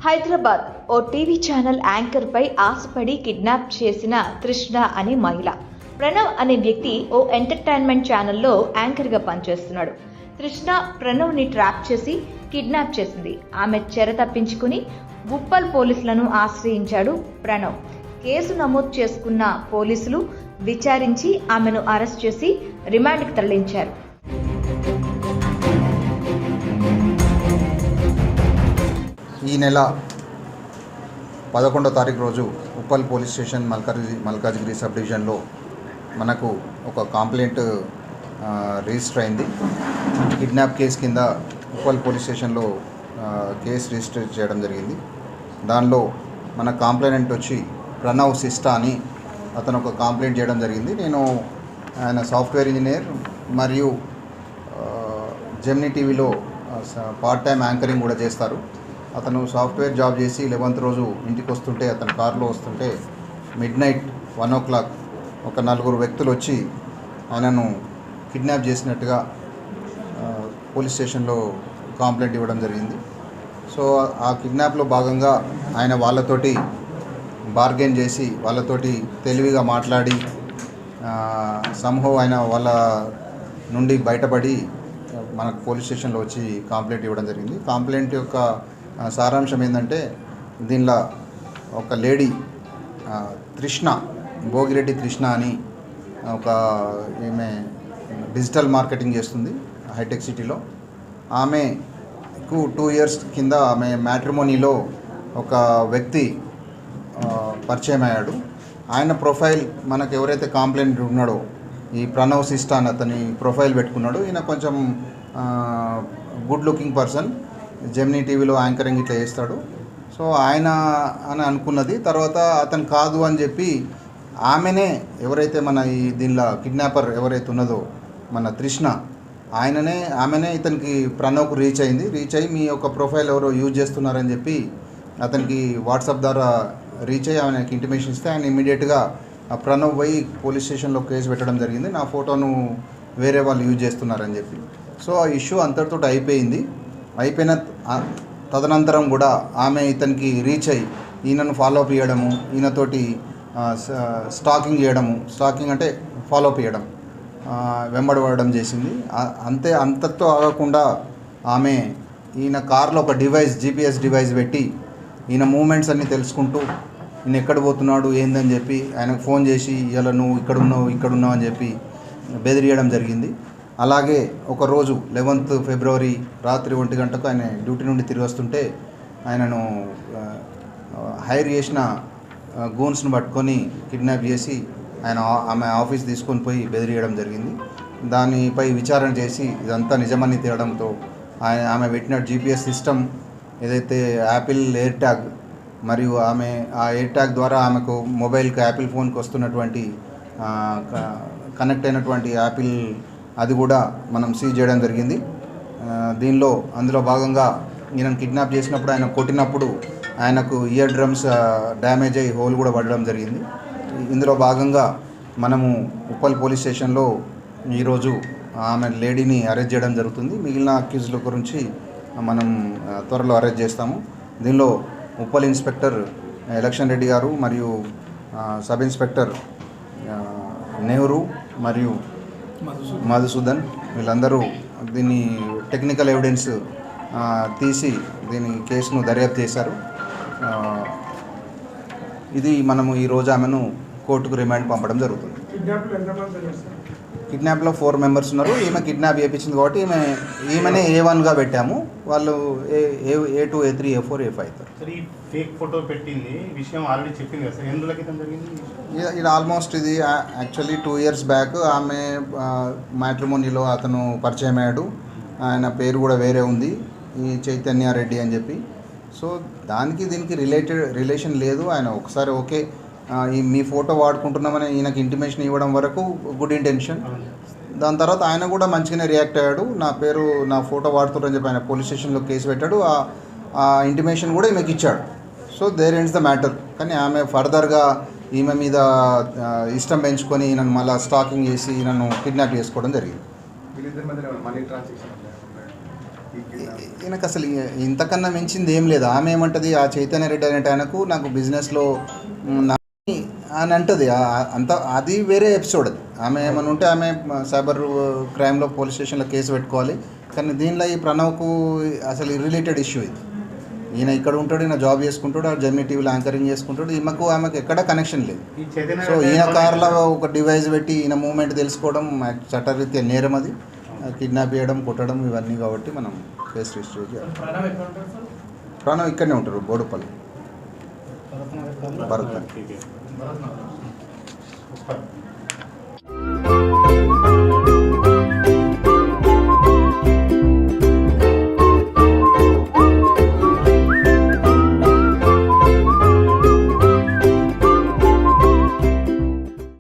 హైదరాబాద్ ఓ TV channel anchor పై ఆశపడి kidnap చేసిన తృష్ణ అనే మహిళ. ప్రణవ్ అనే వ్యక్తి ఓ ఎంటర్టైన్మెంట్ ఛానల్లో యాంకర్ గా పనిచేస్తున్నాడు. తృష్ణ ప్రణవ్ ని ట్రాప్ చేసి కిడ్నాప్ చేసింది. ఆమె చెర తప్పించుకుని ఉప్పల్ పోలీసులను ఆశ్రయించాడు ప్రణవ్. కేసు నమోదు చేసుకున్న పోలీసులు విచారించి ఆమెను అరెస్ట్ చేసి రిమాండ్కి తరలించారు. ఈ నెల 11వ తారీఖు రోజు Uppal police station Malkajgiri sub డివిజన్లో మనకు ఒక కంప్లైంట్ రిజిస్టర్ అయింది. కిడ్నాప్ కేసు కింద ఉప్పల్ పోలీస్ స్టేషన్లో కేసు రిజిస్టర్ చేయడం జరిగింది. దానిలో మన కంప్లైంట్ వచ్చి ప్రణవ్ సిస్టా అని అతను ఒక కంప్లైంట్ చేయడం జరిగింది. నేను ఆయన సాఫ్ట్వేర్ ఇంజనీర్ మరియు జెమినీ టీవీలో పార్ట్ టైం యాంకరింగ్ కూడా చేస్తారు. అతను సాఫ్ట్వేర్ జాబ్ చేసి 11th రోజు ఇంటికి వస్తుంటే అతను కారులో వస్తుంటే మిడ్నైట్ 1 o'clock ఒక 4 వ్యక్తులు వచ్చి ఆయనను కిడ్నాప్ చేసినట్టుగా పోలీస్ స్టేషన్లో కంప్లైంట్ ఇవ్వడం జరిగింది. సో ఆ కిడ్నాప్లో భాగంగా ఆయన వాళ్ళతోటి బార్గెన్ చేసి వాళ్ళతోటి తెలివిగా మాట్లాడి సంహవ్ ఆయన వాళ్ళ నుండి బయటపడి మనకు పోలీస్ స్టేషన్లో వచ్చి కంప్లైంట్ ఇవ్వడం జరిగింది. కంప్లైంట్ యొక్క సారాంశం ఏంటంటే దీనిలో ఒక లేడీ తృష్ణ భోగిరెడ్డి తృష్ణ అని ఒక ఈమె డిజిటల్ మార్కెటింగ్ చేస్తుంది హైటెక్ సిటీలో. ఆమెకు 2 years కింద ఆమె మ్యాట్రిమోనీలో ఒక వ్యక్తి పరిచయం అయ్యాడు. ఆయన ప్రొఫైల్ మనకు ఎవరైతే కంప్లైంట్ ఉన్నాడో ఈ ప్రణవ్ సిస్టా అని అతని ప్రొఫైల్ పెట్టుకున్నాడు. ఈయన కొంచెం గుడ్ లుకింగ్ పర్సన్, జెమినీ టీవీలో యాంకరింగ్ ఇట్లా చేస్తాడు. సో ఆయన అని అనుకున్నది. తర్వాత అతను కాదు అని చెప్పి ఆమెనే ఎవరైతే మన ఈ దీనిలో కిడ్నాపర్ ఎవరైతే ఉన్నదో మన తృష్ణ ఆమెనే ఇతనికి ప్రణవ్కు రీచ్ అయ్యి మీ యొక్క ప్రొఫైల్ ఎవరో యూజ్ చేస్తున్నారని చెప్పి అతనికి వాట్సాప్ ద్వారా రీచ్ అయ్యి ఆమెకి ఇంటిమేషన్ ఇస్తే ఆయన ఇమ్మీడియట్గా ప్రణవ్ పోయి పోలీస్ స్టేషన్లో కేసు పెట్టడం జరిగింది. నా ఫోటోను వేరే వాళ్ళు యూజ్ చేస్తున్నారని చెప్పి. సో ఆ ఇష్యూ అంతటితో అయిపోయిన తదనంతరం కూడా ఆమె ఇతనికి రీచ్ అయ్యి ఈయనను ఫాలోఅప్ చేయడము, ఈయనతోటి స్టాకింగ్ అంటే ఫాలోఅప్ చేయడం, వెంబడబడడం చేసింది. అంతతో ఆగకుండా ఆమె ఈయన కార్లో ఒక GPS డివైస్ పెట్టి ఈయన మూమెంట్స్ అన్నీ తెలుసుకుంటూ ఈయన ఎక్కడ పోతున్నాడు ఏందని చెప్పి ఆయనకు ఫోన్ చేసి ఇలా నువ్వు ఇక్కడున్నావు అని చెప్పి బెదిరియడం జరిగింది. అలాగే ఒకరోజు 11th February రాత్రి 1 గంటకు ఆయన డ్యూటీ నుండి తిరిగి వస్తుంటే ఆయనను హైర్ చేసిన గూన్స్ను పట్టుకొని కిడ్నాప్ చేసి ఆమె ఆఫీస్ తీసుకొని పోయి బెదిరియడం జరిగింది. దానిపై విచారణ చేసి ఇదంతా నిజమని తేవడంతో ఆమె పెట్టిన GPS సిస్టమ్ ఏదైతే యాపిల్ ఎయిర్ ట్యాగ్ మరియు ఆమె ఆ ఎయిర్ ట్యాగ్ ద్వారా ఆమెకు మొబైల్కి యాపిల్ ఫోన్కి వస్తున్నటువంటి కనెక్ట్ అయినటువంటి యాపిల్ అది కూడా మనం సీజ్ చేయడం జరిగింది. అందులో భాగంగా ఈయనను కిడ్నాప్ చేసినప్పుడు ఆయన కొట్టినప్పుడు ఆయనకు ఇయర్ డ్రమ్స్ డ్యామేజ్ అయ్యి హోల్ కూడా పడడం జరిగింది. ఇందులో భాగంగా మనము ఉప్పల్ పోలీస్ స్టేషన్లో ఈరోజు ఆమె లేడీని అరెస్ట్ చేయడం జరుగుతుంది. మిగిలిన అక్యూజ్ల గురించి మనం త్వరలో అరెస్ట్ చేస్తాము. దీనిలో ఉప్పల్ ఇన్స్పెక్టర్ ఎలక్షన్ రెడ్డి గారు మరియు సబ్ ఇన్స్పెక్టర్ నెహ్రూ మరియు మధుసూదన్ వీళ్ళందరూ దీన్ని టెక్నికల్ ఎవిడెన్స్ తీసి దీని కేసును దర్యాప్తు చేశారు. ఇది మనము ఈరోజు ఆమెను కోర్టుకు రిమాండ్ పంపడం జరుగుతుంది. కిడ్నాప్లో 4 members ఉన్నారు. ఈమె కిడ్నాప్ చేయించింది కాబట్టి ఈమెనే A1గా పెట్టాము. వాళ్ళు A2, A3, A4, A5. Fake photo పెట్టింది విషయం ఆల్రెడీ చెప్పింది కదా సార్, ఎన్ని రోజుల క్రితం జరిగింది? ఇది ఆల్మోస్ట్ ఇది యాక్చువల్లీ 2 years బ్యాక్ ఆమె మ్యాట్రిమోనీలో అతను పరిచయం అయ్యాడు. ఆయన పేరు కూడా వేరే ఉంది, ఈ చైతన్య రెడ్డి అని చెప్పి. సో దీనికి రిలేషన్ లేదు. ఆయన ఒకసారి ఓకే మీ ఫోటో వాడుకుంటున్నామని ఈయనకి ఇంటిమేషన్ ఇవ్వడం వరకు గుడ్ ఇంటెన్షన్. దాని తర్వాత ఆయన కూడా మంచిగానే రియాక్ట్ అయ్యాడు. నా ఫోటో వాడుతున్నారని చెప్పి ఆయన పోలీస్ స్టేషన్లో కేసు పెట్టాడు. ఆ ఇంటిమేషన్ కూడా ఈమెకి ఇచ్చాడు. So there ends the matter. కానీ ఆమె ఫర్దర్గా ఈమె మీద ఇష్టం పెంచుకొని నన్ను మళ్ళీ స్టాకింగ్ చేసి నన్ను కిడ్నాప్ చేసుకోవడం జరిగింది. వీళ్ళిద్దరి మధ్య మనీ ట్రాన్సాక్షన్ ఈయనకు అసలు ఇంతకన్నా మించింది ఏం లేదు. ఆమె ఏమంటుంది, ఆ చైతన్య రెడ్డి అనేట ఆయనకు నాకు బిజినెస్లో అని అంటుంది. అంత అది వేరే ఎపిసోడ్. అది ఆమె ఏమైనా ఉంటే ఆమె సైబర్ క్రైమ్లో పోలీస్ స్టేషన్లో కేసు పెట్టుకోవాలి. కానీ దీనిలో ఈ ప్రణవ్కు అసలు రిలేటెడ్ ఇష్యూ ఇది. ఈయన ఇక్కడ ఉంటాడు, ఈయన జాబ్ చేసుకుంటాడు, ఆ జెమినీ టీవీలో యాంకరింగ్ చేసుకుంటాడు. ఆమెకు ఎక్కడ కనెక్షన్ లేదు. సో ఈయన కార్లో ఒక డివైస్ పెట్టి ఈయన మూమెంట్ తెలుసుకోవడం చట్టరీత్యా నేరం. అది కిడ్నాప్ చేయడం, కొట్టడం ఇవన్నీ కాబట్టి మనం కేసు రిజిస్టర్ చేయాలి. ప్రణవ్ ఇక్కడనే ఉంటారు, బోడుపల్లి భరత్.